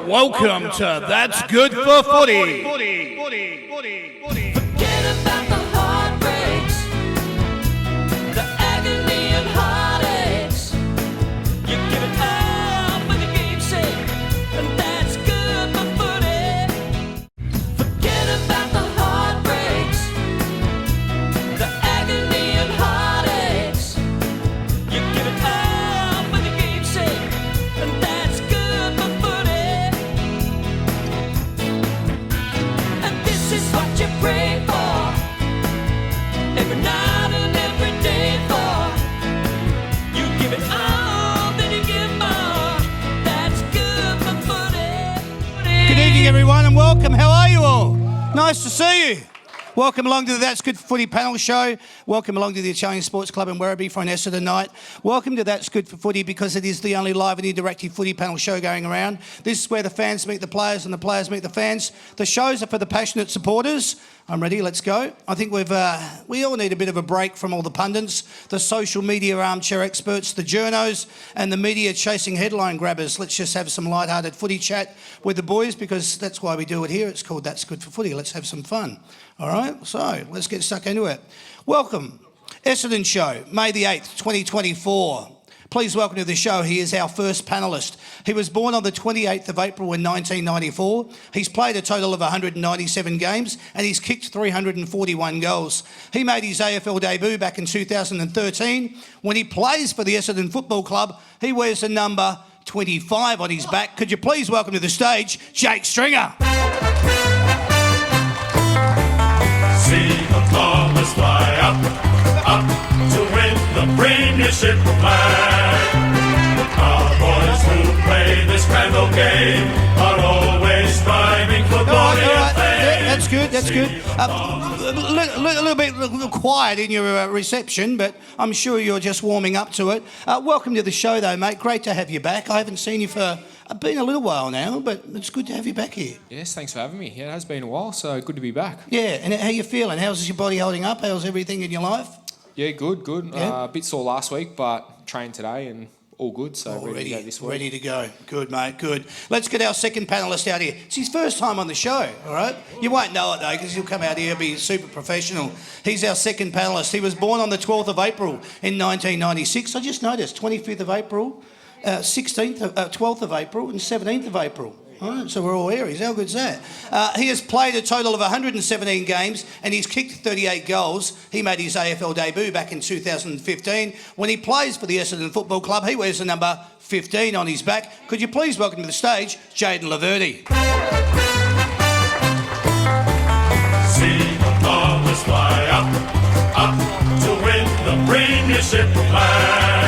Welcome to That's Good for Footy. Forget about the heartbreaks, the agony and heartaches. You give it all for the game's sake, and that's good for footy. Forget about the heartbreaks, the agony and heartaches. You give it all for the game's sake, and that's good for footy. And this is what you pray for, every night and every day for. You give it all, then you give more. That's good for footy. Good evening, everyone, and welcome. How are you all? Nice to see you. Welcome along to the That's Good for Footy panel show. Welcome along to the Italian Sports Club in Werribee for an Essendon night. Welcome to That's Good for Footy because it is the only live and interactive footy panel show going around. This is where the fans meet the players and the players meet the fans. The shows are for the passionate supporters. I'm ready, let's go. I think we all need a bit of a break from all the pundits, the social media armchair experts, the journos and the media chasing headline grabbers. Let's just have some light-hearted footy chat with the boys because that's why we do it here. It's called That's Good for Footy. Let's have some fun. All right, so let's get stuck into it. Welcome, Essendon Show, May the 8th, 2024. Please welcome to the show, he is our first panellist. He was born on the 28th of April in 1994. He's played a total of 197 games and he's kicked 341 goals. He made his AFL debut back in 2013. When he plays for the Essendon Football Club, he wears the number 25 on his back. Could you please welcome to the stage, Jake Stringer. See the Thomas fly up to win the premiership flag. Our boys who play this grand old game are always striving for glory and fame. Yeah, that's good. A little bit quiet in your reception, but I'm sure you're just warming up to it. Welcome to the show, though, mate. Great to have you back. I haven't seen you for... been a little while now, but it's good to have you back here. Yes, thanks for having me. Yeah, it has been a while, so good to be back. Yeah, and how you feeling? How's your body holding up? How's everything in your life? Yeah, good. Yeah. A bit sore last week, but trained today and all good, so ready to go this week. Ready to go. Good, mate, good. Let's get our second panellist out here. It's his first time on the show, all right? You won't know it, though, because he'll come out here and be super professional. He's our second panellist. He was born on the 12th of April in 1996. I just noticed, 25th of April... 12th of April and 17th of April. All right, so we're all Aries. How good's that? He has played a total of 117 games and he's kicked 38 goals. He made his AFL debut back in 2015. When he plays for the Essendon Football Club, he wears the number 15 on his back. Could you please welcome to the stage, Jaden Laverty. See the Thomas fly up to win the premiership flag.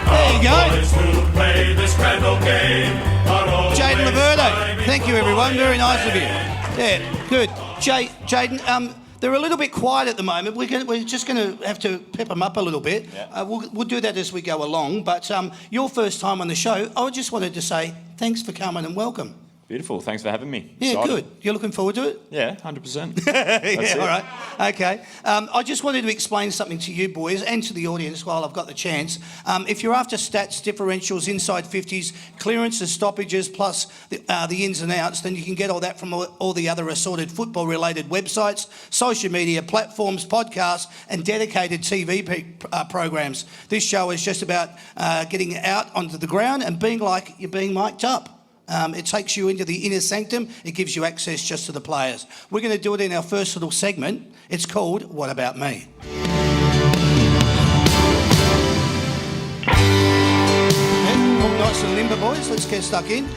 There you go. Boys who play this grand old game are always Jaden Laverty. striving Thank you, for everyone. glory Very and nice of you. fame. Yeah, good. Jaden, they're a little bit quiet at the moment. We're just going to have to pep them up a little bit. Yeah. We'll do that as we go along. But your first time on the show, I just wanted to say thanks for coming and welcome. Beautiful. Thanks for having me. Yeah, Excited. good. You're looking forward to it? Yeah, 100%. Yeah, all right. Okay. I just wanted to explain something to you boys and to the audience while I've got the chance. If you're after stats, differentials, inside 50s, clearances, stoppages, plus the ins and outs, then you can get all that from all the other assorted football-related websites, social media platforms, podcasts, and dedicated TV programs. This show is just about getting out onto the ground and being like you're being mic'd up. It takes you into the inner sanctum. It gives you access just to the players. We're going to do it in our first little segment. It's called What About Me? All nice and limber, boys. Let's get stuck in.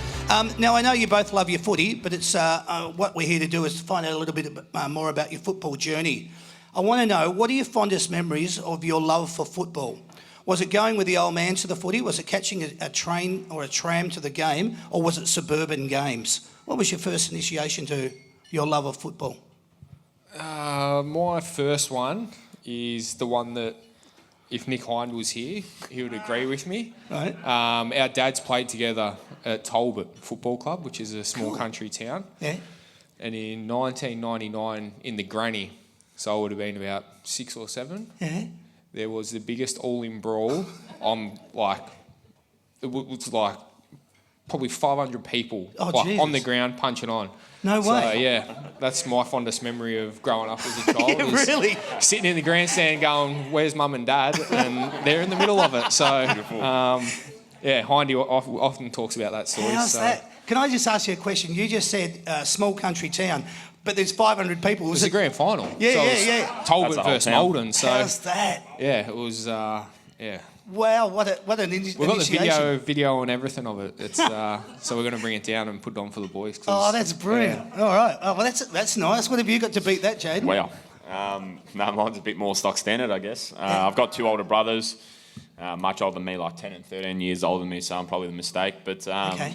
Now, I know you both love your footy, but it's what we're here to do is to find out a little bit more about your football journey. I want to know, what are your fondest memories of your love for football? Was it going with the old man to the footy? Was it catching a train or a tram to the game? Or was it suburban games? What was your first initiation to your love of football? My first one is the one that, if Nick Hind was here, he would agree with me. Right. Our dads played together at Talbot Football Club, which is a small country town. Yeah. And in 1999, in the granny, so I would have been about 6 or 7. Yeah. There was the biggest all-in brawl on, it was like probably 500 people Oh, like, on the Jesus. ground punching on. No So, way. yeah, that's my fondest memory of growing up as a child. Yeah, was really? Sitting in the grandstand going, where's mum and dad? And they're in the middle of it. So, yeah, Hindy often talks about that story. How's that? Can I just ask you a question? You just said small country town, but there's 500 people. It was the grand final. Yeah, so yeah, it was yeah. Talbot That's the whole versus town. Malden. So, How's that? yeah, it was, yeah. Wow, what an We've got the initiation. video and everything of it. It's so we're going to bring it down and put it on for the boys. 'cause, Oh, that's brilliant. All right. Oh, well, that's nice. What have you got to beat that, Jaden? Wow. No, mine's a bit more stock standard, I guess. I've got 2 older brothers, much older than me, like 10 and 13 years older than me, so I'm probably the mistake. But Okay.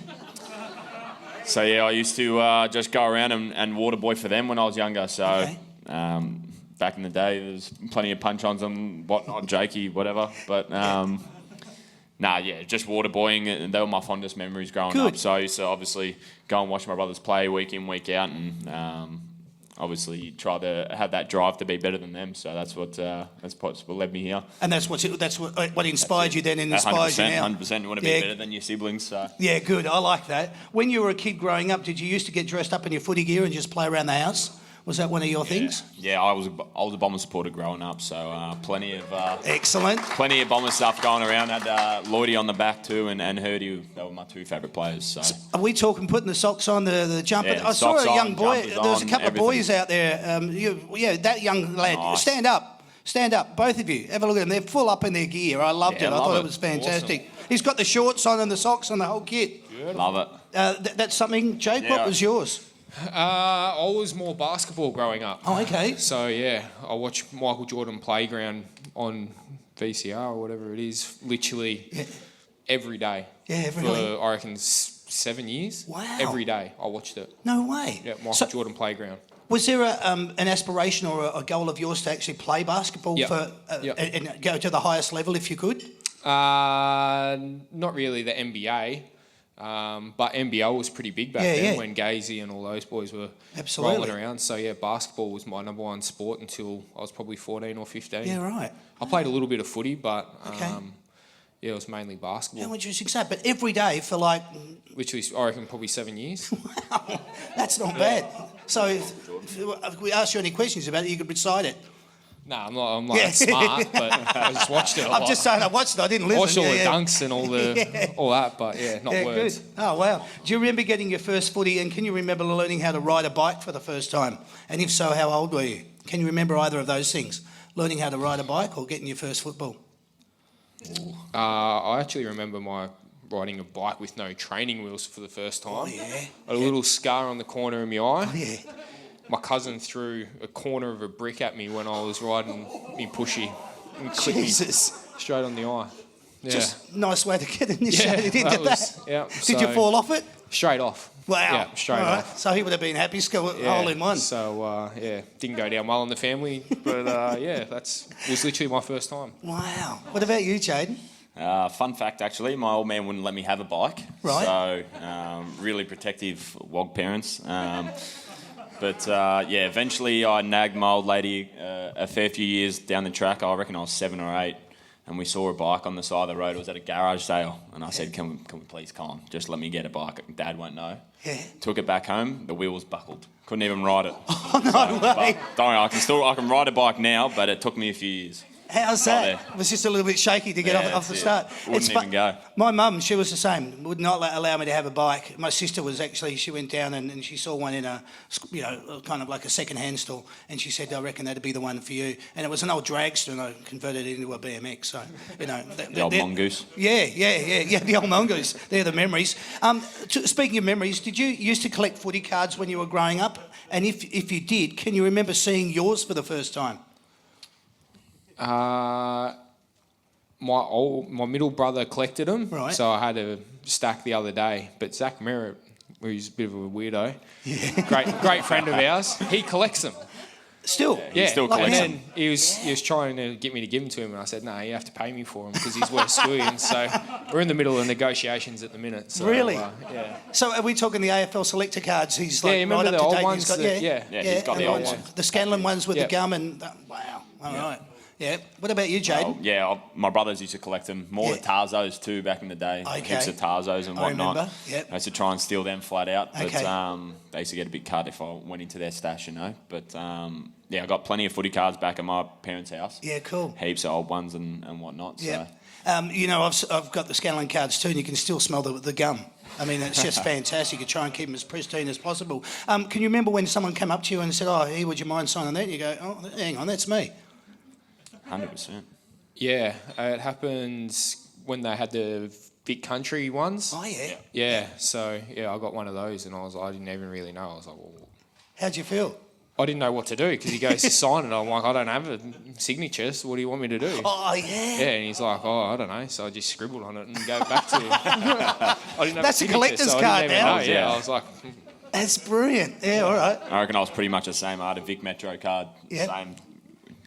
So, yeah, I used to just go around and water boy for them when I was younger. So Okay. back in the day, there's plenty of punch-ons and whatnot, Jakey, whatever. But, just water boying, and they were my fondest memories growing Good. up. So I used to obviously go and watch my brothers play week in, week out, and obviously try to have that drive to be better than them. So that's what led me here. And that's what inspired you then and inspires you 100%, now. 100%. You want to Yeah. be better than your siblings. So. Yeah, good. I like that. When you were a kid growing up, did you used to get dressed up in your footy gear and just play around the house? Was that one of your things? Yeah, I was a Bomber supporter growing up, so plenty of Excellent. Bomber stuff going around. Had Lloydie on the back too, and Hurdy. They were my 2 favourite players. So Are we talking putting the socks on, the jumper? Yeah, I saw socks a young on, boy. jumpers There was a on, couple everything. of boys out there. That young lad. Nice. Stand up, both of you. Have a look at them. They're full up in their gear. I loved Yeah, it. I love thought it it. was fantastic. He's got the shorts on and the socks and the whole kit. love it. That's something, Jake. Yeah. What was yours? I was more basketball growing up. Oh, okay. So, yeah, I watched Michael Jordan Playground on VCR or whatever it is, literally every day. Yeah, every for, day. I reckon, 7 years. Wow. Every day I watched it. No way. Yeah, Michael So- Jordan Playground. Was there an aspiration or a goal of yours to actually play basketball Yep. for Yep. and go to the highest level if you could? Not really the NBA, but NBL was pretty big back Yeah, then yeah. when Gazy and all those boys were Absolutely. rolling around. So, yeah, basketball was my number one sport until I was probably 14 or 15. Yeah, right. I played a little bit of footy, but Okay. yeah, it was mainly basketball. How interesting that? But every day for like, Literally, I reckon probably 7 years. that's not bad. So if we ask you any questions about it, you could recite it. No, I'm not Yeah. that smart, but I just watched it a lot. I'm just saying I watched it. I didn't listen. Watched all the Yeah. dunks and all that, but yeah, not Yeah, words. good. Oh, wow. Do you remember getting your first footy, and can you remember learning how to ride a bike for the first time? And if so, how old were you? Can you remember either of those things? Learning how to ride a bike or getting your first football? I actually remember riding a bike with no training wheels for the first time. Oh, yeah. A little scar on the corner of my eye. Oh, yeah. My cousin threw a corner of a brick at me when I was riding me pushy and clipped me Jesus. straight on the eye. Yeah. Just nice way to get initiated into that was- that. yeah, Did you so- fall off it? Straight off. Wow. Yeah, straight All right. off. So he would have been happy, score Yeah, hole in one. So, didn't go down well in the family. But, was literally my first time. Wow. What about you, Jaden? Fun fact, actually, my old man wouldn't let me have a bike. Right. So, really protective WOG parents. Eventually I nagged my old lady a fair few years down the track. I reckon I was 7 or 8. And we saw a bike on the side of the road. It was at a garage sale. And I said, can we please come? Just let me get a bike. Dad won't know. Yeah. Took it back home. The wheel was buckled. Couldn't even ride it. Oh, no way. But don't worry, I can ride a bike now, but it took me a few years. How's Got that? there. It was just a little bit shaky to get Yeah, off the that's it. start. Wouldn't even go. My mum, she was the same. Would not allow me to have a bike. My sister was actually, she went down and she saw one in a, kind of like a second-hand store, and she said, I reckon that'd be the one for you. And it was an old dragster, and I converted it into a BMX. So, The old mongoose. Yeah, the old mongoose. They're the memories. Speaking of memories, did you used to collect footy cards when you were growing up? And if you did, can you remember seeing yours for the first time? My middle brother collected them, Right. so I had a stack the other day. But Zach Merritt, who's a bit of a weirdo, great friend of ours, he collects them. Still? Yeah, still and collects then he was trying to get me to give them to him, and I said, "No, you have to pay me for them because he's worth squillions." So we're in the middle of negotiations at the minute. So, Really? yeah. So are we talking the AFL selector cards? He's Yeah, like you remember right up the to old date. ones He's got, that- yeah, yeah, he's got and the old ones- ones. The Scanlon ones with Yep. the gum and wow. All right. Yeah. What about you, Jade? Oh, yeah, my brothers used to collect them. More Yeah. the Tarzos too back in the day. Okay. Heaps of Tarzos and I whatnot. remember, yep. I used to try and steal them flat out. But Okay. they used to get a big cut if I went into their stash, But yeah, I got plenty of footy cards back at my parents' house. Yeah, cool. Heaps of old ones and whatnot. Yeah. So. You know, I've got the Scanlon cards too, and you can still smell the gum. I mean, it's just fantastic. You try and keep them as pristine as possible. Can you remember when someone came up to you and said, "Oh, hey, would you mind signing that?" And you go, "Oh, hang on, that's me." 100%. Yeah, it happens when they had the Vic Country ones. Oh yeah. Yeah, so yeah, I got one of those, and I didn't even really know. I was like, well, How'd you feel? I didn't know what to do because he goes to sign it. I'm like, I don't have a signature, so what do you want me to do? Oh yeah. Yeah, and he's like, oh, I don't know. So I just scribbled on it and gave it back to him. I didn't have That's a signature, collector's so I card didn't even now. know. Yeah, I was like, That's brilliant. Yeah, all right. I reckon I was pretty much the same. I had a Vic Metro card. Yep. Same.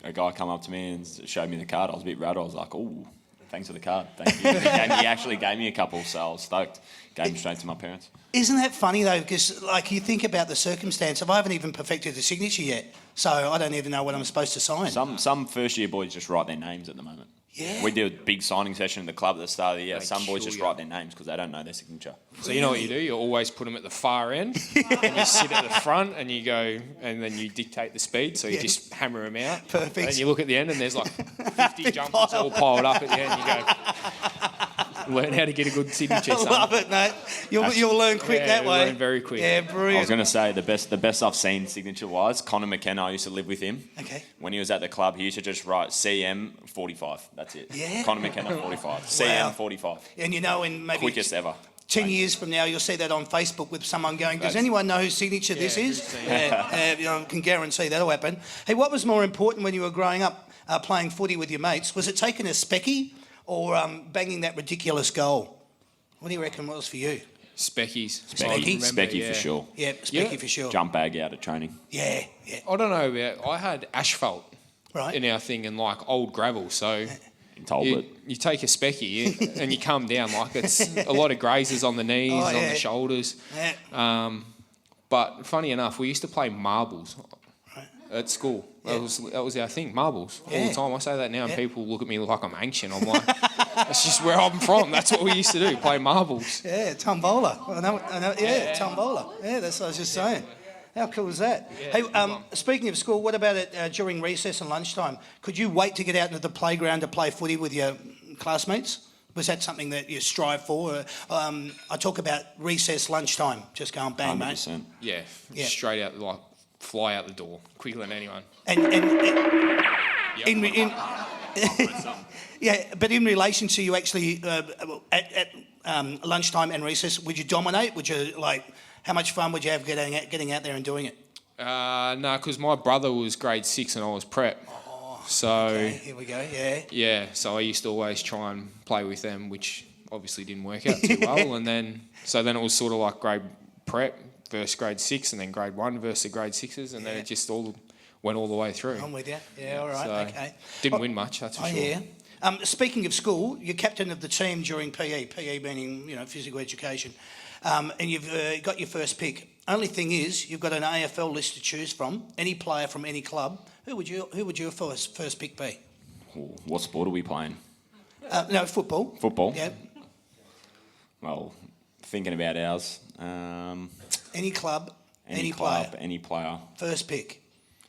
A guy come up to me and showed me the card. I was a bit rattled. I was like, "Oh, thanks for the card. Thank you." He actually gave me a couple, so I was stoked. Gave them straight to my parents. Isn't that funny though? Because like you think about the circumstance of I haven't even perfected the signature yet, so I don't even know what I'm supposed to sign. Some first year boys just write their names at the moment. Yeah. We do a big signing session at the club at the start of the year. They Some boys kill just you. write their names because they don't know their signature. so you know what you do? You always put them at the far end, and you sit at the front, and you go, and then you dictate the speed. So you Yeah. just hammer them out. Perfect. And you look at the end, and there's like 50 Big jumpers pile. all piled up at the end. You go, learn how to get a good signature. I son. love it, mate. You'll learn quick Yeah, that you way. learn very quick. Yeah, I was brilliant. going to say the best I've seen signature wise. Connor McKenna, I used to live with him. Okay. When he was at the club, he used to just write CM 45. That's it. Yeah. Connor McKenna 45. CM 45. And you know, in maybe Quickest ever. 10 years from now, you'll see that on Facebook with someone going, does That's- anyone know whose signature this is? You know, I can guarantee that'll happen. Hey, what was more important when you were growing up playing footy with your mates? Was it taking a specky or banging that ridiculous goal? What do you reckon was for you? Speckies. Specky? Specky for sure. Yeah, specky Yeah. for sure. Jump bag out of training. Yeah, yeah. I don't know about. I had asphalt Right. in our thing and like old gravel. So In Talbot. you take a specky and you come down like it's a lot of grazes on the knees, Oh, on yeah. the shoulders. Yeah. But funny enough, we used to play marbles at school. That was our thing, marbles all Yeah. the time. I say that now, and Yeah. people look at me like I'm ancient. I'm like, that's just where I'm from. That's what we used to do, play marbles. Yeah, tombola. I know, yeah, tombola. Yeah, that's what I was just saying. How cool is that? Hey, speaking of school, what about it during recess and lunchtime? Could you wait to get out into the playground to play footy with your classmates? Was that something that you strive for? I talk about recess, lunchtime, just going bang, mate. 100%. Yeah, Yeah. straight out, like fly out the door quicker than anyone. And in yeah, but in relation to you actually at lunchtime and recess, would you dominate? Would you like? How much fun would you have getting out there and doing it? No, because my brother was grade 6 and I was prep. So Okay, here we go. Yeah. yeah, so I used to always try and play with them, which obviously didn't work out too well. And then it was sort of like grade prep versus grade 6, and then grade 1 versus the grade 6s, and then it just all went all the way through. I'm with you. Yeah, all right. So, okay. Didn't win much, that's for Oh sure. yeah. Speaking of school, you're captain of the team during PE. PE meaning physical education, and you've got your first pick. Only thing is, you've got an AFL list to choose from. Any player from any club. Who would your first pick be? Ooh, what sport are we playing? No, football. Football? Yeah. Well, thinking about ours. Any club. Any club, player. any player. First pick.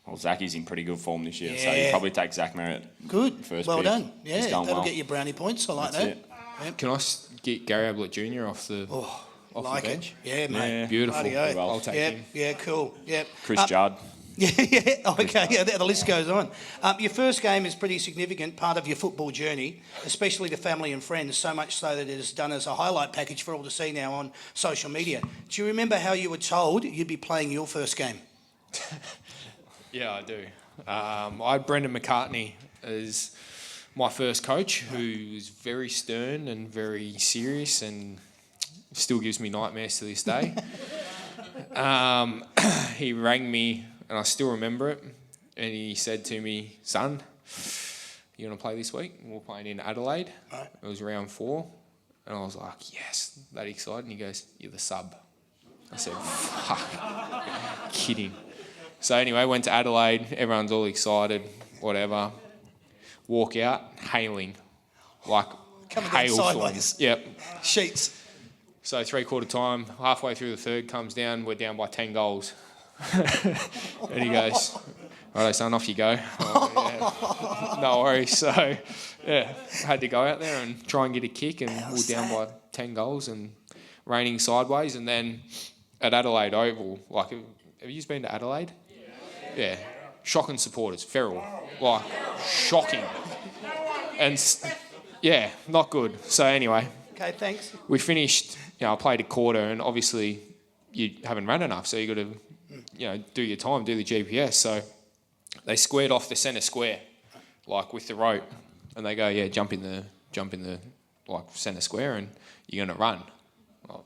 Well, Zachy's in pretty good form this year, so Yeah. you probably take Zach Merritt. Good. First well pick. done. He's Yeah, going that'll well. get you brownie points. I like That's that. it. Can I get Gary Ablett Jr. off the Like the it. bench? Yeah, mate. Yeah. Beautiful. Bloody oath. I'll take Yep. him. Yeah, cool. Yep. Chris Judd. Yeah, okay, yeah, the list goes on. Your first game is pretty significant part of your football journey, especially to family and friends, so much so that it is done as a highlight package for all to see now on social media. Do you remember how you were told you'd be playing your first game? Yeah, I do. I had Brendan McCartney as my first coach, who was very stern and very serious and still gives me nightmares to this day. He rang me, and I still remember it, and he said to me, son, you want to play this week? And we're playing in Adelaide. Right. It was round 4, and I was like, yes, that excited. And he goes, you're the sub. I said, fuck, kidding. So anyway, went to Adelaide, everyone's all excited, whatever. walk out, hailing, like Coming down hailstorm. sideways. Yep. Sheets. So 3/4 time, halfway through the third, comes down. We're down by 10 goals. And he goes, "Righto, son, off you go." Oh, yeah. No worries. So, yeah, had to go out there and try and get a kick, and we're down by 10 goals and raining sideways. And then at Adelaide Oval, like, have you been to Adelaide? Yeah. Shocking supporters, feral, like, shocking. And, yeah, not good. So anyway. Okay, thanks. We finished, I played a quarter, and obviously you haven't run enough, so you got to, do your time, do the GPS. So they squared off the centre square, like with the rope, and they go, "Yeah, jump in the like centre square, and you're gonna run." Well,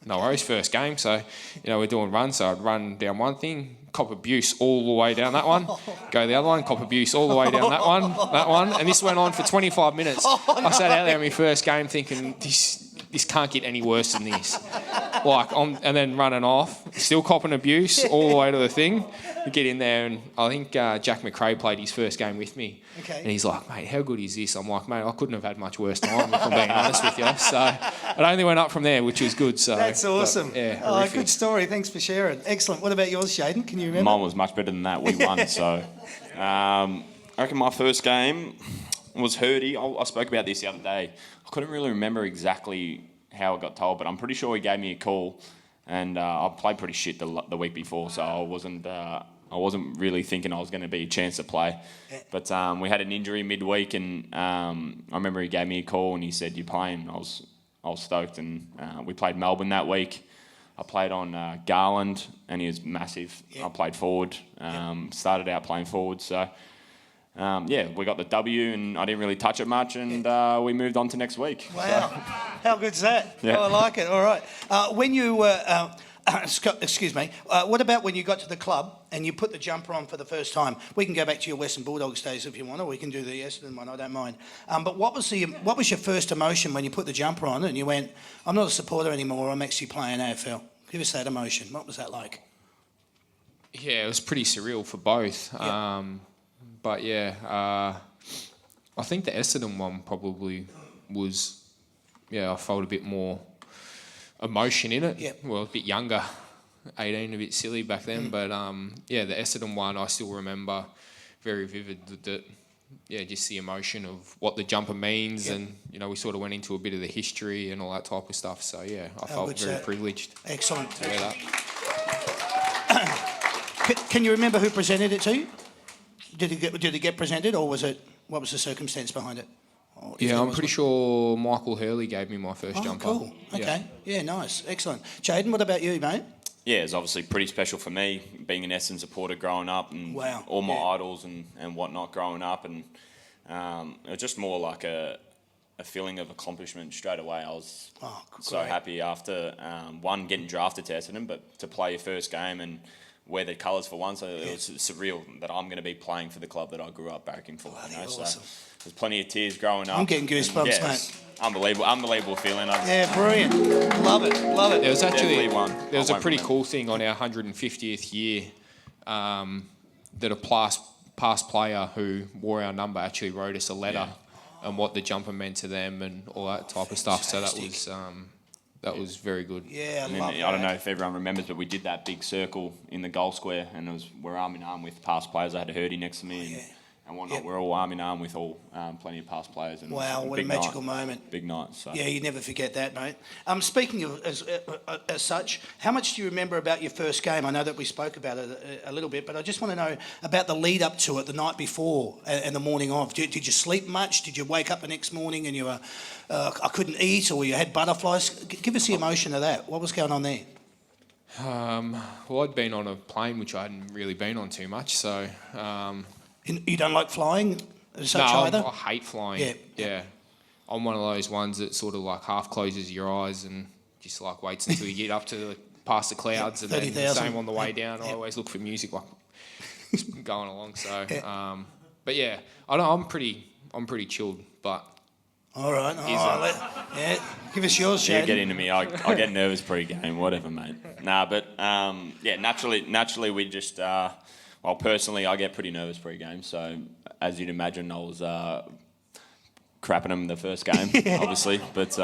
no worries, first game, so we're doing runs. So I'd run down one thing, cop abuse all the way down that one, go the other one, cop abuse all the way down that one, and this went on for 25 minutes. I sat out there in my first game thinking, this can't get any worse than this. And then running off, still copping abuse all the way to the thing. We get in there, and I think Jack McRae played his first game with me. Okay. And he's like, "Mate, how good is this?" I'm like, "Mate, I couldn't have had much worse time, if I'm being honest with you." So it only went up from there, which was good. So That's awesome. But, yeah, oh, horrific. good story. Thanks for sharing. Excellent. What about yours, Shaden? Can you remember? Mine was much better than that. We won. So I reckon my first game was Hurdy. I spoke about this the other day. I couldn't really remember exactly how I got told, but I'm pretty sure he gave me a call, and I played pretty shit the week before, so I wasn't really thinking I was going to be a chance to play. But we had an injury midweek, and I remember he gave me a call and he said, "You're playing." I was stoked, and we played Melbourne that week. I played on Garland, and he was massive. I played forward. Started out playing forward, so. We got the W, and I didn't really touch it much, and we moved on to next week. Wow. So. How good's that? Yeah. Oh, I like it. All right. When you were, excuse me, what about when you got to the club and you put the jumper on for the first time? We can go back to your Western Bulldogs days if you want, or we can do the Essendon one, I don't mind. But what was your first emotion when you put the jumper on and you went, "I'm not a supporter anymore, I'm actually playing AFL"? Give us that emotion. What was that like? Yeah, it was pretty surreal for both. Yep. But I think the Essendon one probably was, I felt a bit more emotion in it. Yep. Well, a bit younger, 18, a bit silly back then. But the Essendon one I still remember very vivid. Just the emotion of what the jumper means, and we sort of went into a bit of the history and all that type of stuff. So I felt very privileged. Excellent. To wear that. Can you remember who presented it to you? Did it get presented, or what was the circumstance behind it? I'm pretty sure Michael Hurley gave me my first jumper. Oh, cool. Okay. Yeah, nice. Excellent. Jaden, what about you, mate? Yeah, it's obviously pretty special for me, being an Essendon supporter growing up, and all my idols and whatnot growing up, and it was just more like a feeling of accomplishment straight away. I was so happy after getting drafted to Essendon, but to play your first game and wear the colours for one, so it was surreal that I'm going to be playing for the club that I grew up barracking for. Awesome. So there's plenty of tears growing up. I'm getting goosebumps, mate. Unbelievable feeling. Brilliant. Love it. There was actually there was a pretty cool thing on our 150th year that a past player who wore our number actually wrote us a letter and what the jumper meant to them and all that type of stuff. So that was very good. Yeah, I don't know if everyone remembers, but we did that big circle in the goal square, and we're arm in arm with past players. I had a Hurdy next to me and whatnot. Yep. We're all arm in arm with plenty of past players. And wow, what a magical moment. Big night. So. Yeah, you never forget that, mate. Speaking of as such, how much do you remember about your first game? I know that we spoke about it a little bit, but I just want to know about the lead up to it, the night before and the morning of. Did you sleep much? Did you wake up the next morning and you were, I couldn't eat, or you had butterflies? Give us the emotion of that. What was going on there? I'd been on a plane, which I hadn't really been on too much, so... You don't like flying as such no, either? I hate flying. Yeah. I'm one of those ones that sort of like half closes your eyes and just like waits until you get up to past the clouds, and then the same on the way down. I always look for music like going along. So, but yeah, I'm pretty chilled, but. All right. Give us yours, Shane. You get into me. I get nervous pre-game, whatever, mate. Nah, but naturally we just well, personally, I get pretty nervous pre-game. So, as you'd imagine, I was crapping them the first game, obviously. But,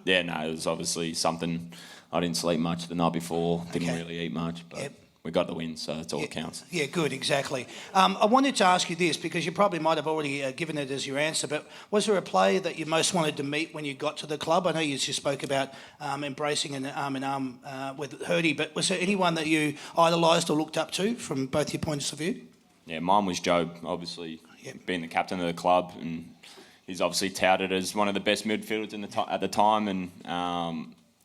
it was obviously something. I didn't sleep much the night before, didn't really eat much. But we got the win, so that's all that counts. Yeah, good, exactly. I wanted to ask you this, because you probably might have already given it as your answer, but was there a player that you most wanted to meet when you got to the club? I know you just spoke about embracing an arm-in-arm with Hurdy, but was there anyone that you idolised or looked up to from both your points of view? Yeah, mine was Joe, obviously being the captain of the club, and he's obviously touted as one of the best midfielders at the time, and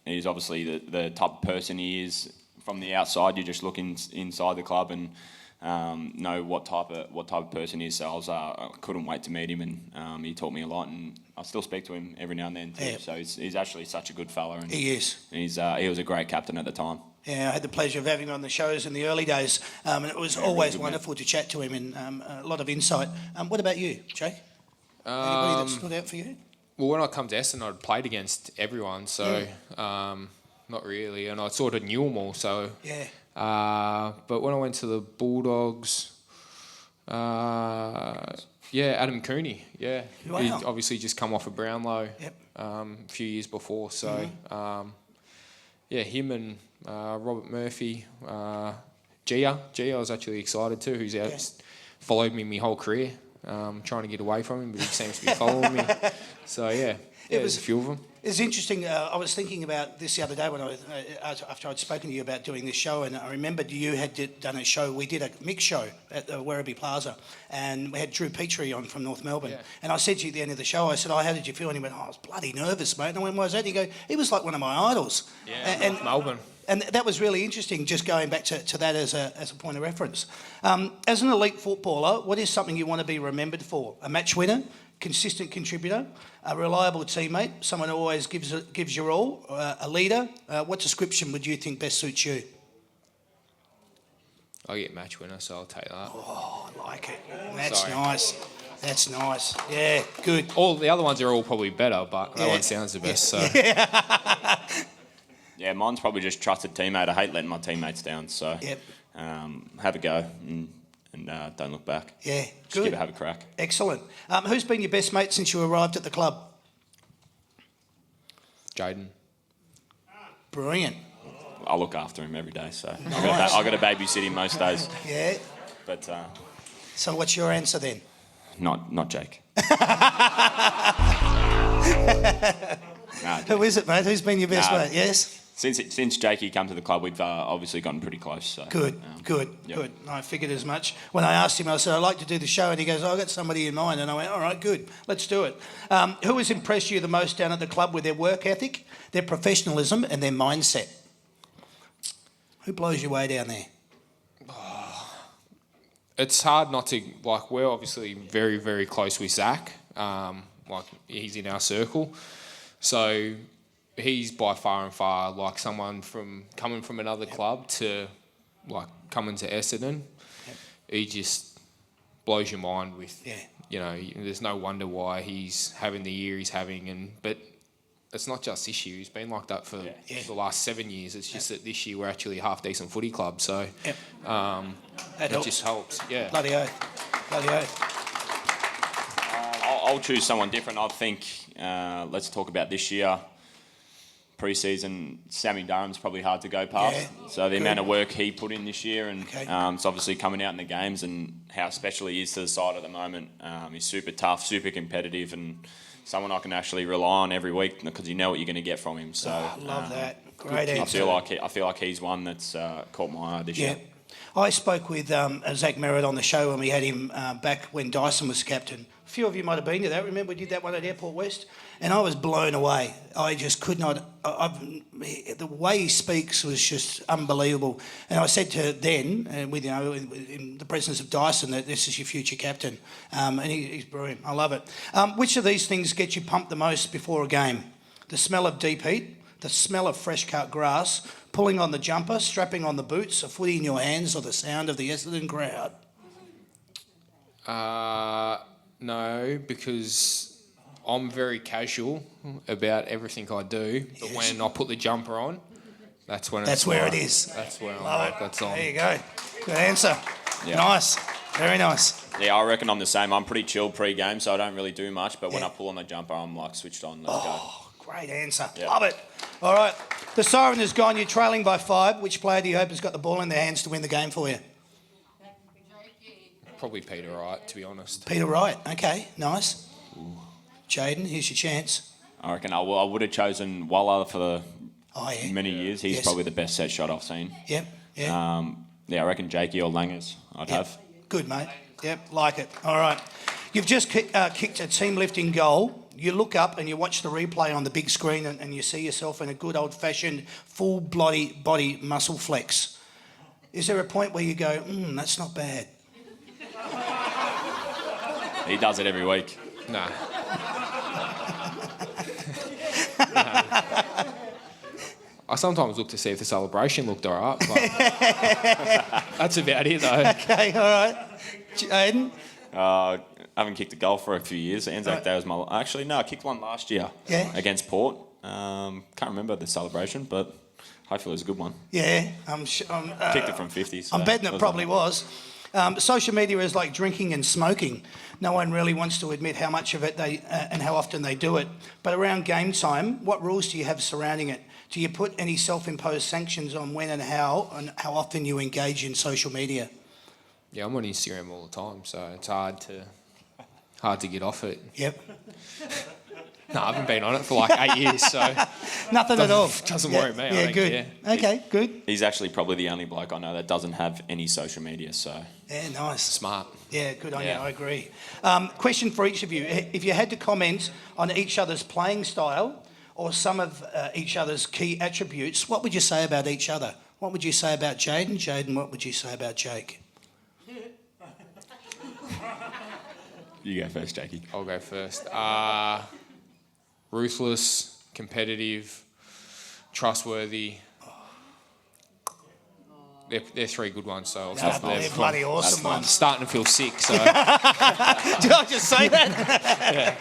he's obviously the type of person he is. From the outside, you just look inside the club and know what type of person he is. So I couldn't wait to meet him, and he taught me a lot, and I still speak to him every now and then too. Yeah. So he's actually such a good fella. And he is. And he was a great captain at the time. Yeah, I had the pleasure of having him on the shows in the early days, and it was always wonderful to chat to him, and a lot of insight. What about you, Jake? Anybody that stood out for you? Well, when I come to Essendon, I'd played against everyone, so not really, and I sort of knew them all. So but when I went to the Bulldogs, Adam Cooney, Wow. He'd obviously just come off a Brownlow a few years before, so him and Robert Murphy, Gia I was actually excited too, who's followed me my whole career. Trying to get away from him, but he seems to be following me. So there's a few of them. It's interesting. I was thinking about this the other day when after I'd spoken to you about doing this show, and I remembered you had done a show. We did a mix show at the Werribee Plaza, and we had Drew Petrie on from North Melbourne. Yeah. And I said to you at the end of the show, I said, "Oh, how did you feel?" And he went, "Oh, I was bloody nervous, mate." And I went, "Why was that?" And he go, "He was like one of my idols." Yeah, and Melbourne. And that was really interesting, just going back to that as a point of reference. As an elite footballer, what is something you want to be remembered for? A match winner, consistent contributor, a reliable teammate, someone who always gives your all, a leader? What description would you think best suits you? I get match winner, so I'll take that. Oh, I like it. That's nice. That's nice. Yeah, good. All the other ones are all probably better, but that one sounds the best. So. Yeah, mine's probably just trusted teammate. I hate letting my teammates down, so have a go and don't look back. Yeah, just good. Have a crack. Excellent. Who's been your best mate since you arrived at the club? Jaden. Brilliant. I look after him every day, so I've got to babysit him most days. Yeah. But so what's your answer then? Not Jake. Who is it, mate? Who's been your best mate? Yes? Since Jakey come to the club, we've obviously gotten pretty close. So. Good. I figured as much. When I asked him, I said, I'd like to do the show, and he goes, I've got somebody in mind. And I went, all right, good, let's do it. Who has impressed you the most down at the club with their work ethic, their professionalism and their mindset? Who blows your way down there? It's hard not to, we're obviously very, very close with Zach. He's in our circle. So he's by far and far someone coming from another club to coming to Essendon. Yep. He just blows your mind with, there's no wonder why he's having the year he's having. But it's not just this year. He's been like that for the last 7 years. It's just that this year we're actually a half-decent footy club. So it just helps. Yeah. Bloody oath. I'll choose someone different. I think let's talk about this year. Pre-season, Sammy Durham's probably hard to go past. Yeah, so the amount of work he put in this year, and it's obviously coming out in the games and how special he is to the side at the moment. He's super tough, super competitive, and someone I can actually rely on every week because you know what you're going to get from him. So I love that. Great answer. I feel like he's one that's caught my eye this year. I spoke with Zach Merritt on the show when we had him back when Dyson was captain. A few of you might have been to that. Remember we did that one at Airport West? And I was blown away. I just could not... the way he speaks was just unbelievable. And I said to then, in the presence of Dyson, that this is your future captain. And he's brilliant. I love it. Which of these things gets you pumped the most before a game? The smell of deep heat, the smell of fresh cut grass, pulling on the jumper, strapping on the boots, a footy in your hands, or the sound of the Essendon crowd? No, because I'm very casual about everything I do. But when I put the jumper on, that's when that's where it is. That's where Love that's on. There you go. Good answer. Yeah. Nice. Very nice. Yeah, I reckon I'm the same. I'm pretty chill pre-game, so I don't really do much. But when Yeah. I pull on the jumper, I'm like switched on. Let's go. Great answer. Yeah. Love it. All right. The siren is gone. You're trailing by 5. Which player do you hope has got the ball in their hands to win the game for you? Probably Peter Wright, to be honest. Peter Wright. Okay. Nice. Jaden, here's your chance. I reckon I would have chosen Walla for the Oh, yeah. many years. He's Yes. probably the best set shot I've seen. Yep. Yeah. Yeah, I reckon Jakey or Langers I'd have. Good, mate. Yep. Like it. All right. You've just kicked a team lifting goal. You look up and you watch the replay on the big screen and you see yourself in a good old-fashioned full body muscle flex. Is there a point where you go, that's not bad? He does it every week. Nah. I sometimes look to see if the celebration looked all right, but that's about it, though. Okay, all right. Jaden? I haven't kicked a goal for a few years. Anzac Day was my... Actually, no, I kicked one last year against Port. Can't remember the celebration, but hopefully it was a good one. Yeah, I'm sure. Kicked it from 50. So I'm betting it probably was. Social media is like drinking and smoking. No one really wants to admit how much of it they and how often they do it. But around game time, what rules do you have surrounding it? Do you put any self-imposed sanctions on when and how often you engage in social media? Yeah, I'm on Instagram all the time, so it's hard to get off it. Yep. No, I haven't been on it for like 8 years, so Nothing at all. doesn't worry me. Yeah, I don't good. care. Okay, good. He's actually probably the only bloke I know that doesn't have any social media, so... Yeah, nice. Smart. Yeah, good on you. Yeah. I agree. Question for each of you. If you had to comment on each other's playing style or some of each other's key attributes, what would you say about each other? What would you say about Jaden? Jaden, what would you say about Jake? You go first, Jakey. I'll go first. Ruthless, competitive, trustworthy. They're 3 good ones, so I'll start They're there. bloody awesome I'm ones. starting to feel sick, so Did I just say that?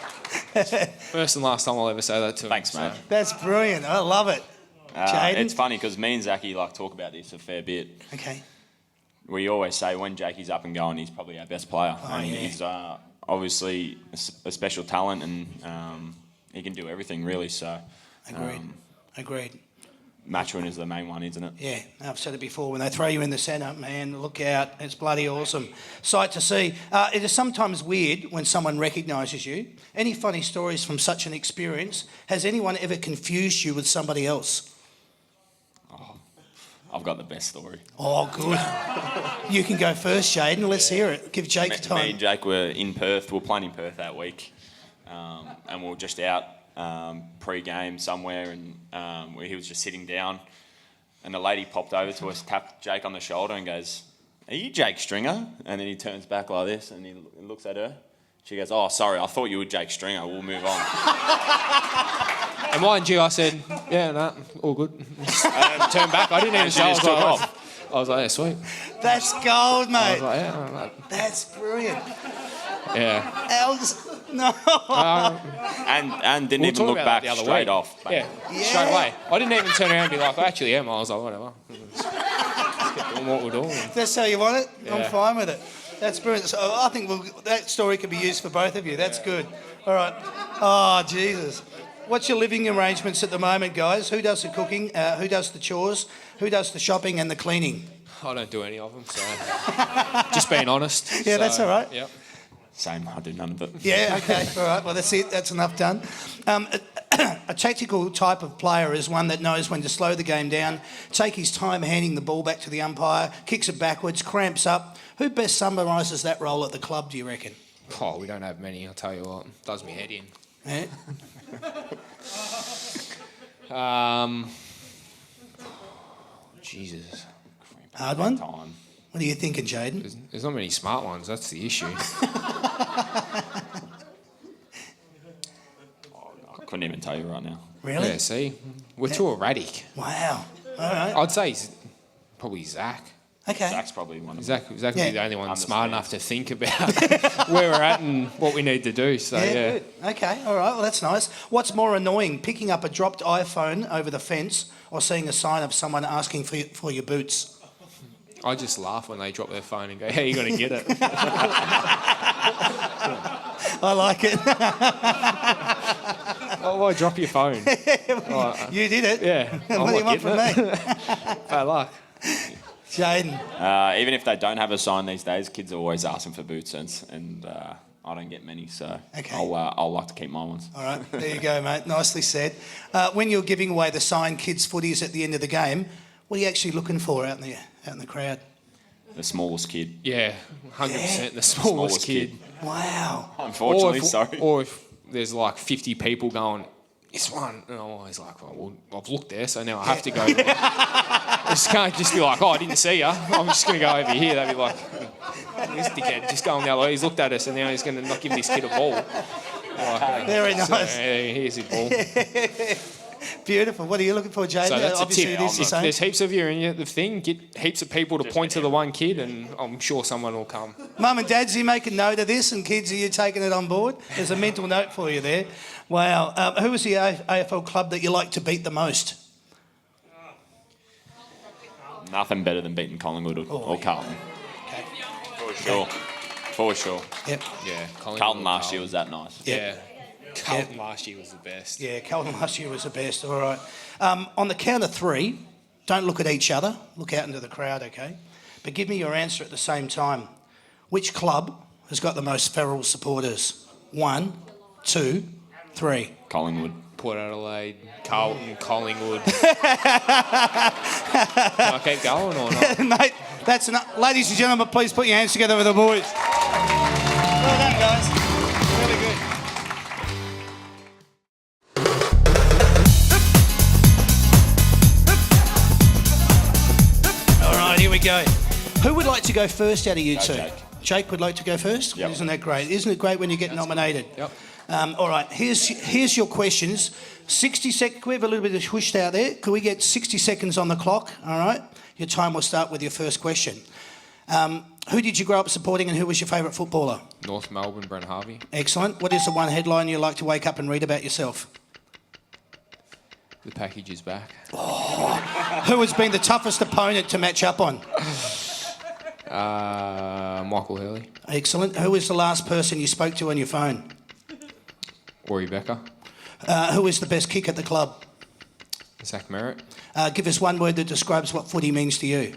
first and last time I'll ever say that to him. Thanks, mate. That's brilliant. I love it. Jaden? It's funny because me and Zachy talk about this a fair bit. Okay. We always say when Jakey's up and going, he's probably our best player. yeah. He's obviously a special talent and he can do everything really. So Agreed. Matchwin is the main one, isn't it? Yeah, I've said it before. When they throw you in the centre, man, look out. It's bloody awesome. Sight to see. It is sometimes weird when someone recognises you. Any funny stories from such an experience? Has anyone ever confused you with somebody else? I've got the best story. Oh, good. You can go first, Jaden. Let's hear it. Give Jake Me time. and Jake were in Perth. We were playing in Perth that week, and we were just out pre-game somewhere, and he was just sitting down, and a lady popped over to us, tapped Jake on the shoulder, and goes, "Are you Jake Stringer?" And then he turns back like this, and he looks at her. She goes, "Oh, sorry, I thought you were Jake Stringer. We'll move on." And mind you, I said, yeah, no, all good. Turned back. I didn't even she say. just took off. I was like, yeah, sweet. That's gold, I was mate. like, yeah, like, That's brilliant. yeah. Else, no. And didn't We'll even talk look about back that the other straight week. off. Yeah, straight away. I didn't even turn around and be like, I actually am. I was like, whatever. Just keep doing what we're doing. That's how you want it? I'm Yeah. fine with it. That's brilliant. So I think that story can be used for both of you. That's good. All right. Oh, Jesus. What's your living arrangements at the moment, guys? Who does the cooking? Who does the chores? Who does the shopping and the cleaning? I don't do any of them, so just being honest. Yeah, that's all right. Yep. Same, I do none of it. Yeah, okay. All right. Well, that's it. That's enough done. A tactical type of player is one that knows when to slow the game down, take his time handing the ball back to the umpire, kicks it backwards, cramps up. Who best summarises that role at the club, do you reckon? Oh, we don't have many, I'll tell you what. Does me head in. Yeah? Jesus. Hard one? Time. What are you thinking, Jaden? There's not many smart ones, that's the issue. I couldn't even tell you right now. Really? Yeah, see? We're too erratic. Wow. All right. I'd say probably Zach. Okay. Zach's probably one of Zach would be Yeah. the only one Understand. smart enough to think about where we're at and what we need to do. So, yeah. Good. Okay, all right, well, that's nice. What's more annoying, picking up a dropped iPhone over the fence or seeing a sign of someone asking for your boots? I just laugh when they drop their phone and go, "How you gonna get it?" I like it. Oh, why drop your phone? You did it. Yeah. What do you want from me? Bad luck. Jaden. Even if they don't have a sign these days, kids are always asking for boot sense, and I don't get many, so Okay. I'll like to keep my ones. All right, there you go, mate. Nicely said. When you're giving away the signed kids' footies at the end of the game, what are you actually looking for out in the crowd? The smallest kid. Yeah, 100%. The smallest kid. Wow. Unfortunately, sorry. Or if there's like 50 people going, this one, and I'm always like, well, I've looked there, so now I have to go. I just can't just be like, oh, I didn't see you. I'm just going to go over here. They'd be like, this dickhead just going the other way. He's looked at us, and now he's going to not give this kid a ball. Like, Very nice. So, here's his ball. Beautiful. What are you looking for, Jaden? So that's Obviously, a tip. it is the same. There's heaps of you in the thing. Get heaps of people to point to the one kid, and I'm sure someone will come. Mum and Dads, are you making note of this? And kids, are you taking it on board? There's a mental note for you there. Wow. Who was the AFL club that you like to beat the most? Nothing better than beating Collingwood or Carlton. Okay. For sure. Yep. Yeah, Carlton last year was that nice. Yeah. Carlton last year was the best. Yeah, Carlton last year was the best. All right. On the count of three, don't look at each other. Look out into the crowd, okay? But give me your answer at the same time. Which club has got the most feral supporters? 1, 2, 3. Collingwood. Port Adelaide, Carlton, Collingwood. Can I keep going or not? Mate, that's enough. Ladies and gentlemen, please put your hands together with the boys. Well done, guys. Really good. All right, here we go. Who would like to go first out of you two? Jake. Jake would like to go first? Yep. Isn't that great? Isn't it great when you get nominated? Yep. All right, here's your questions. 60 seconds. Can we have a little bit of whoosh out there? Could we get 60 seconds on the clock? All right. Your time will start with your first question. Who did you grow up supporting and who was your favourite footballer? North Melbourne, Brent Harvey. Excellent. What is the one headline you like to wake up and read about yourself? The package is back. Who has been the toughest opponent to match up on? Michael Hurley. Excellent. Who is the last person you spoke to on your phone? Ori Becker. Who is the best kick at the club? Zach Merritt. Give us one word that describes what footy means to you.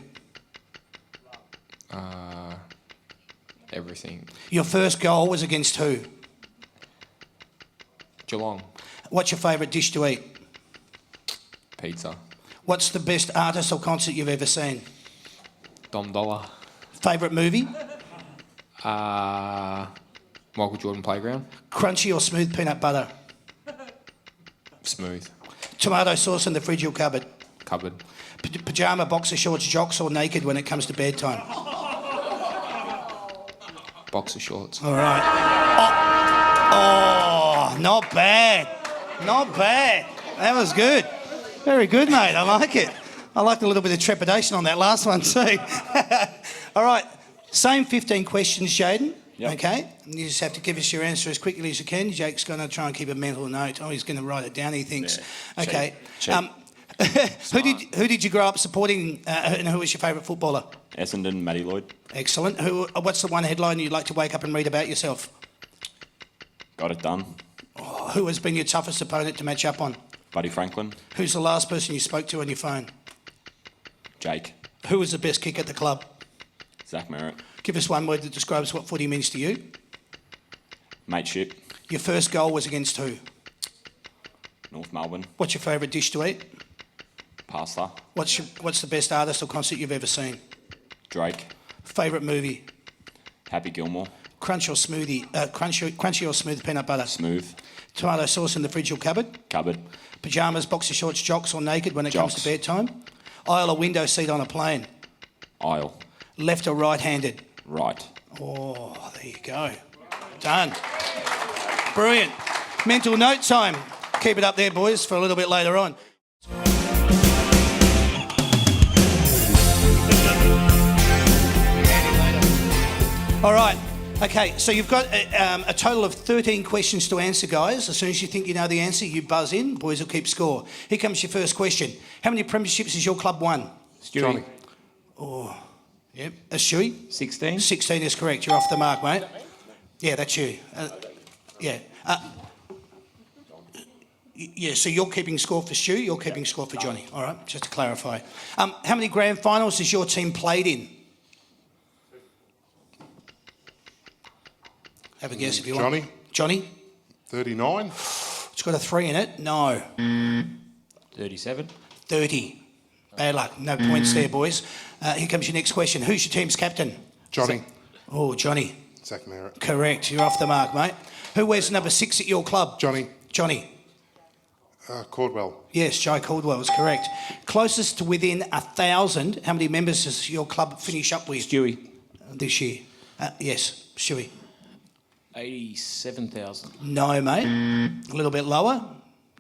Everything. Your first goal was against who? Geelong. What's your favourite dish to eat? Pizza. What's the best artist or concert you've ever seen? Dom Dollar. Favourite movie? Michael Jordan Playground. Crunchy or smooth peanut butter? Smooth. Tomato sauce in the fridge or cupboard? Cupboard. Pyjama, boxer shorts, jocks or naked when it comes to bedtime? Boxer shorts. All right. Oh, not bad. Not bad. That was good. Very good, mate. I like it. I liked a little bit of trepidation on that last one too. All right. Same 15 questions, Jaden. Yep. Okay. You just have to give us your answer as quickly as you can. Jake's going to try and keep a mental note. Oh, he's going to write it down, he thinks. Yeah. Okay. Cheap. Who did you grow up supporting and who was your favourite footballer? Essendon, Matty Lloyd. Excellent. What's the one headline you'd like to wake up and read about yourself? Got it done. Who has been your toughest opponent to match up on? Buddy Franklin. Who's the last person you spoke to on your phone? Jake. Who was the best kick at the club? Zach Merritt. Give us one word that describes what footy means to you. Mateship. Your first goal was against who? North Melbourne. What's your favourite dish to eat? Pasta. What's the best artist or concert you've ever seen? Drake. Favourite movie? Happy Gilmore. Crunchy or smooth peanut butter? Smooth. Tomato sauce in the fridge or cupboard? Cupboard. Pyjamas, boxer shorts, jocks or naked when it comes Jocks. to bedtime? Aisle or window seat on a plane? Aisle. Left or right-handed? Right. Oh, there you go. Done. Brilliant. Mental note time. Keep it up there, boys, for a little bit later on. All right. Okay, so you've got a total of 13 questions to answer, guys. As soon as you think you know the answer, you buzz in. Boys will keep score. Here comes your first question. How many premierships has your club won? Johnny. Yep. Stewie? 16. 16 is correct. You're off the mark, mate. Yeah, that's you. Yeah. Yeah, so you're keeping score for Stu, you're keeping score for Johnny. All right, just to clarify. How many grand finals has your team played in? Have a guess if you want. Johnny? 39. It's got a 3 in it. No. 37. 30. Bad luck. No points there, boys. Here comes your next question. Who's your team's captain? Johnny. Oh, Johnny. Zach Merritt. Correct. You're off the mark, mate. Who wears number 6 at your club? Johnny. Johnny. Caldwell. Yes, Joe Caldwell is correct. Closest to within 1,000, how many members does your club finish up with? Stewie. This year? Yes, Stewie. 87,000. No, mate. A little bit lower.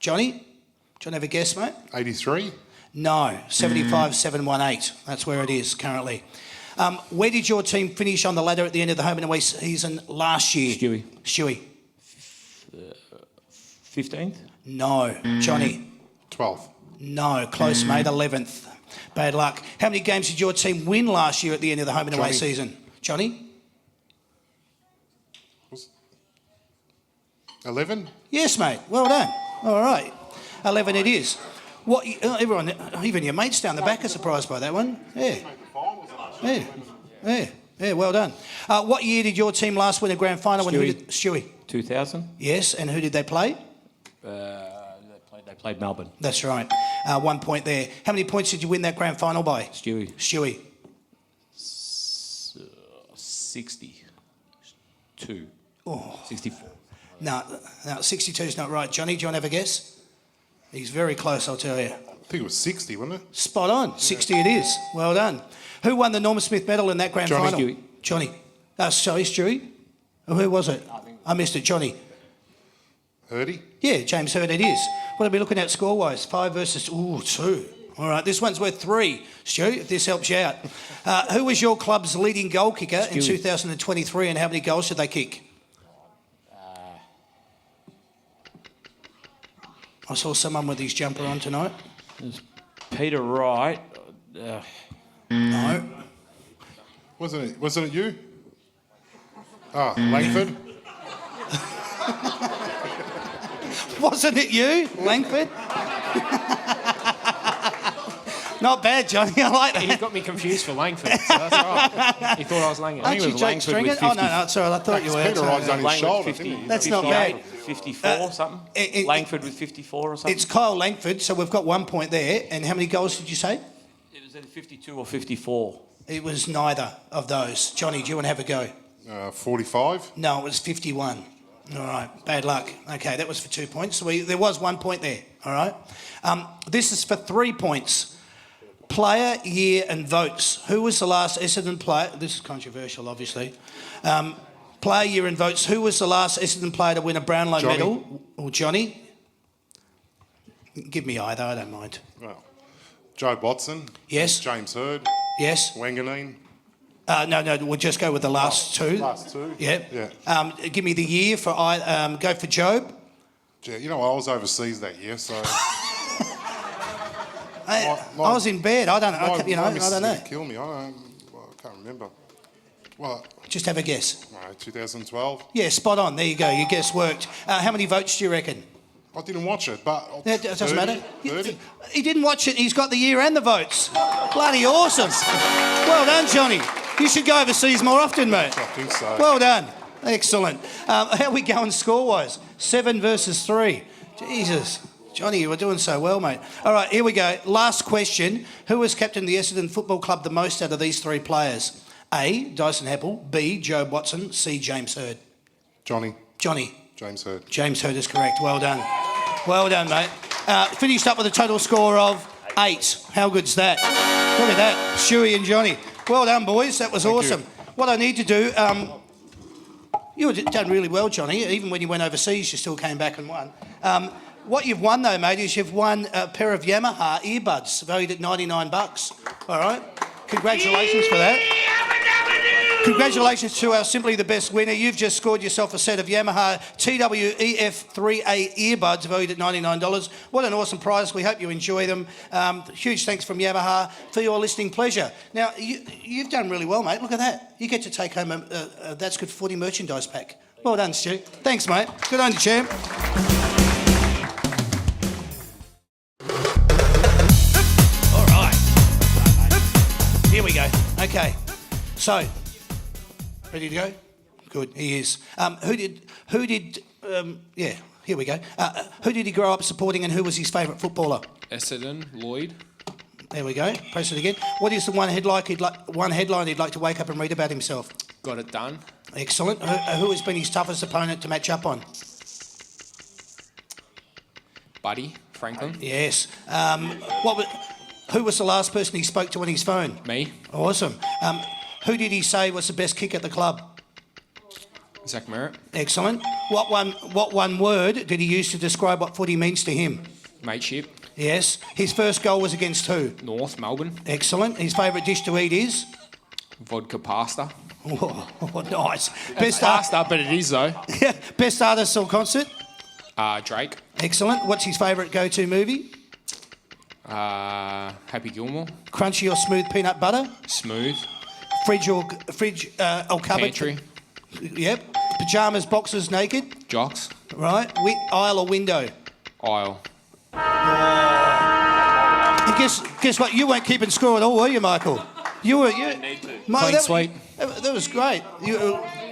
Johnny? Do you want to have a guess, mate? 83. No, 75,718. That's where it is currently. Where did your team finish on the ladder at the end of the home and away season last year? Stewie. 15th. No. Johnny? 12. No. Close, mate. 11th. Bad luck. How many games did your team win last year at the end of the home and away season? Johnny? 11. Yes, mate. Well done. All right. 11 it is. What? Everyone, even your mates down the back are surprised by that one. Yeah. Yeah, well done. What year did your team last win a grand final? Stewie. 2000. Yes, and who did they play? They played Melbourne. That's right. 1 point there. How many points did you win that grand final by? Stewie. 62. Oh. 64. No, 62 is not right. Johnny, do you want to have a guess? He's very close, I'll tell you. I think it was 60, wasn't it? Spot on. 60 it is. Well done. Who won the Norman Smith medal in that grand final? Stewie. Johnny. Sorry, Stewie. Who was it? I missed it. Johnny. Hurdy. Yeah, James Hurd it is. What are we looking at score-wise? 5 versus... 2. All right, this one's worth 3, Stu, if this helps you out. Who was your club's leading goal kicker in 2023 and how many goals did they kick? I saw someone with his jumper on tonight. Peter Wright. No. Wasn't it you? Langford. Wasn't it you, Langford? Not bad, Johnny. I like that. He got me confused for Langford, so that's all right. He thought I was Langford. Aren't you Jake Stringer? Oh, no, it's all right. I thought you were. Peter Wright's on his shoulder, 50, didn't he? That's not bad. 54 something. Langford with 54 or something. It's Kyle Langford, so we've got 1 point there. And how many goals did you say? It was either 52 or 54. It was neither of those. Johnny, do you want to have a go? 45. No, it was 51. All right, bad luck. Okay, that was for 2 points. So there was 1 point there, all right? This is for 3 points. Player, year and votes. Who was the last Essendon player? This is controversial, obviously. Player, year and votes. Who was the last Essendon player to win a Brownlow medal? Or Johnny? Give me either, I don't mind. Well, Joe Watson. Yes. James Hurd. Yes. Wanganeen. No, we'll just go with the last two. Last two? Yeah. Give me the year for go for Job. Yeah, you know, I was overseas that year, so... I was in bed. I don't know. I don't know. Kill me. I can't remember. What? Just have a guess. 2012. Yeah, spot on. There you go. Your guess worked. How many votes do you reckon? I didn't watch it, but... It doesn't 30, matter. 30. He didn't watch it. He's got the year and the votes. Bloody awesome. Well done, Johnny. You should go overseas more often, mate. I think so. Well done. Excellent. How are we going score-wise? 7 versus 3. Jesus. Johnny, you were doing so well, mate. All right, here we go. Last question. Who has captained the Essendon Football Club the most out of these 3 players? A, Dyson Heppel. B, Job Watson. C, James Hurd. Johnny. James Hurd. James Hurd is correct. Well done. Well done, mate. Finished up with a total score of 8. How good's that? Look at that. Stewie and Johnny. Well done, boys. That was awesome. What I need to do... you've done really well, Johnny. Even when you went overseas, you still came back and won. What you've won, though, mate, is you've won a pair of Yamaha earbuds valued at $99. All right? Congratulations for that. Congratulations to our Simply the Best winner. You've just scored yourself a set of Yamaha TWEF3A earbuds valued at $99. What an awesome prize. We hope you enjoy them. Huge thanks from Yamaha for your listening pleasure. Now, you've done really well, mate. Look at that. You get to take home a That's Good Footy merchandise pack. Well done, Stu. Thanks, mate. Good on you, champ. All right. Here we go. Okay. So, ready to go? Good, he is. Here we go. Who did he grow up supporting and who was his favourite footballer? Essendon, Lloyd. There we go. Press it again. What is the one headline he'd like to wake up and read about himself? Got it done. Excellent. Who has been his toughest opponent to match up on? Buddy, Franklin. Yes. Who was the last person he spoke to on his phone? Me. Awesome. Who did he say was the best kick at the club? Zach Merritt. Excellent. What one word did he use to describe what footy means to him? Mateship. Yes. His first goal was against who? North, Melbourne. Excellent. His favourite dish to eat is? Vodka pasta. Oh, nice. It's pasta, but it is though. Best artist or concert? Drake. Excellent. What's his favourite go-to movie? Happy Gilmore. Crunchy or smooth peanut butter? Smooth. Fridge or cupboard? Pantry. Yep. Pyjamas, boxers, naked? Jocks. Right. Aisle or window? Aisle. And guess what? You weren't keeping score at all, were you, Michael? You were. You need to. Mate, Clean sweep. That was great.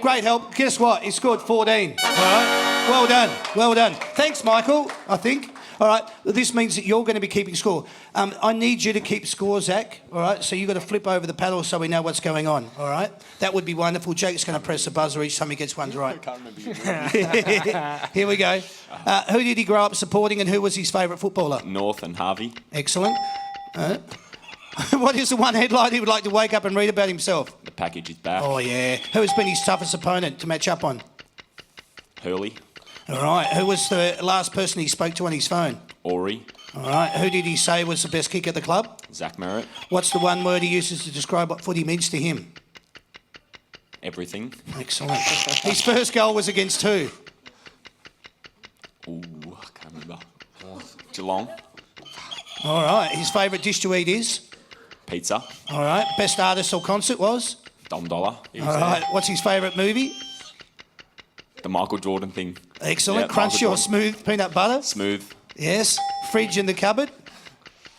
Great help. Guess what? He scored 14. All right. Well done. Well done. Thanks, Michael, I think. All right. This means that you're going to be keeping score. I need you to keep score, Zach. All right. So you've got to flip over the paddle so we know what's going on. All right. That would be wonderful. Jake's going to press the buzzer each time he gets one right. I can't remember. Here we go. Who did he grow up supporting and who was his favourite footballer? North and Harvey. Excellent. What is the one headline he would like to wake up and read about himself? The package is back. Oh, yeah. Who has been his toughest opponent to match up on? Hurley. All right. Who was the last person he spoke to on his phone? Ori. All right. Who did he say was the best kick at the club? Zach Merritt. What's the one word he uses to describe what footy means to him? Everything. Excellent. His first goal was against who? Ooh, I can't remember. Geelong. All right. His favourite dish to eat is? Pizza. All right. Best artist or concert was? Dom Dollar. All right. What's his favourite movie? The Michael Jordan thing. Excellent. Yeah, Crunchy Michael or Jordan. smooth peanut butter? Smooth. Yes. Fridge in the cupboard?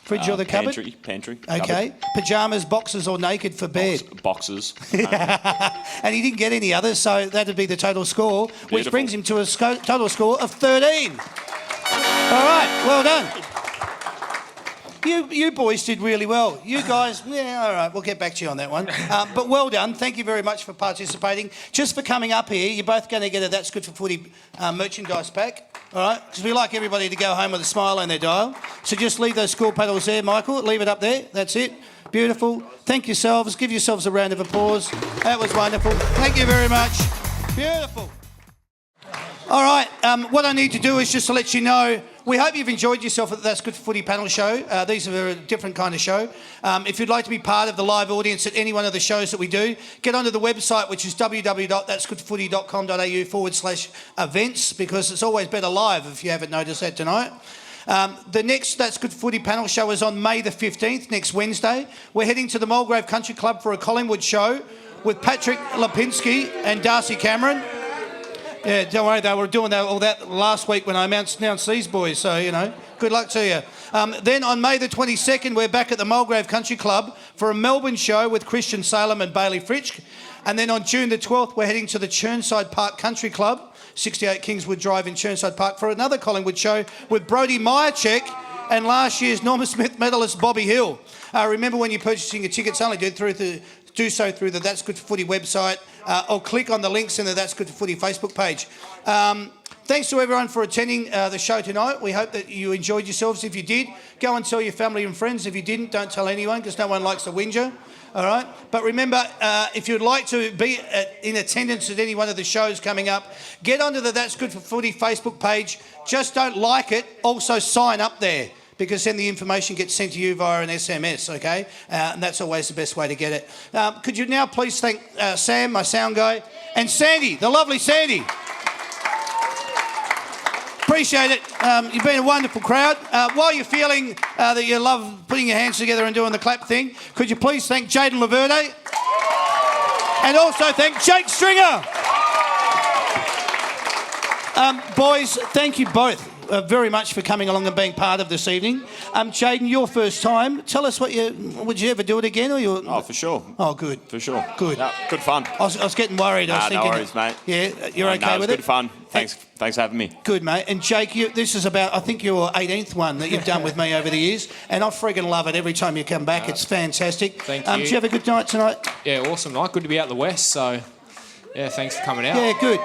Fridge or the cupboard? Pantry. Okay. Pyjamas, boxers or naked for bed? Boxes. And he didn't get any others, so that'd be the total score, which Beautiful. brings him to a total score of 13. All right, well done. You boys did really well. You guys, yeah, all right, we'll get back to you on that one. But well done. Thank you very much for participating. Just for coming up here, you're both going to get a That's Good for Footy merchandise pack, all right? Because we like everybody to go home with a smile on their dial. So just leave those score paddles there, Michael. Leave it up there. That's it. Beautiful. Thank yourselves. Give yourselves a round of applause. That was wonderful. Thank you very much. Beautiful. All right, what I need to do is just to let you know, we hope you've enjoyed yourself at the That's Good for Footy panel show. These are a different kind of show. If you'd like to be part of the live audience at any one of the shows that we do, get onto the website, which is www.that'sgoodfooty.com.au/events, because it's always better live if you haven't noticed that tonight. The next That's Good Footy panel show is on May the 15th, next Wednesday. We're heading to the Mulgrave Country Club for a Collingwood show with Patrick Lipinski and Darcy Cameron. Yeah, don't worry, they were doing all that last week when I announced these boys, so, you know, good luck to you. Then on May the 22nd, we're back at the Mulgrave Country Club for a Melbourne show with Christian Salem and Bailey Fritsch. And then on June the 12th, we're heading to the Chirnside Park Country Club, 68 Kingswood Drive in Chirnside Park, for another Collingwood show with Brodie Myercheck and last year's Norman Smith medalist Bobby Hill. Remember, when you're purchasing your tickets, only do so through the That's Good for Footy website or click on the links in the That's Good for Footy Facebook page. Thanks to everyone for attending the show tonight. We hope that you enjoyed yourselves. If you did, go and tell your family and friends. If you didn't, don't tell anyone, because no one likes a whinger. All right? But remember, if you'd like to be in attendance at any one of the shows coming up, get onto the That's Good for Footy Facebook page. Just don't like it, also sign up there, because then the information gets sent to you via an SMS, okay? And that's always the best way to get it. Could you now please thank Sam, my sound guy, and Sandy, the lovely Sandy. Appreciate it. You've been a wonderful crowd. While you're feeling that you love putting your hands together and doing the clap thing, could you please thank Jaden Laverde? And also thank Jake Stringer. Boys, thank you both very much for coming along and being part of this evening. Jaden, your first time. Tell us would you ever do it again? Oh, for sure. Oh, good. For sure. Good. Yeah, good fun. I was getting worried. I was thinking, no worries, mate. Yeah, you're okay with it? Good fun. Thanks for having me. Good, mate. And Jake, this is about, I think, your 18th one that you've done with me over the years, and I friggin' love it every time you come back. It's fantastic. Thank you. Did you have a good night tonight? Yeah, awesome night. Good to be out the west, so yeah, thanks for coming out. Yeah, good.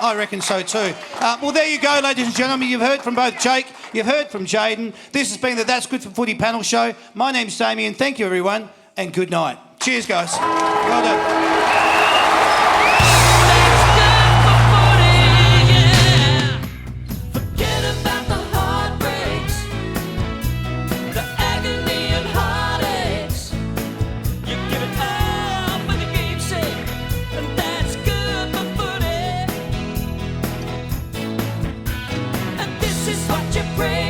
I reckon so too. Well, there you go, ladies and gentlemen. You've heard from both Jake, you've heard from Jaden. This has been the That's Good for Footy panel show. My name's Damien. Thank you, everyone, and good night. Cheers, guys. Well done. Forget about the heartbreaks, the agony and heartaches. You give it all for the game's sake, and that's good for footy. And this is what you pray.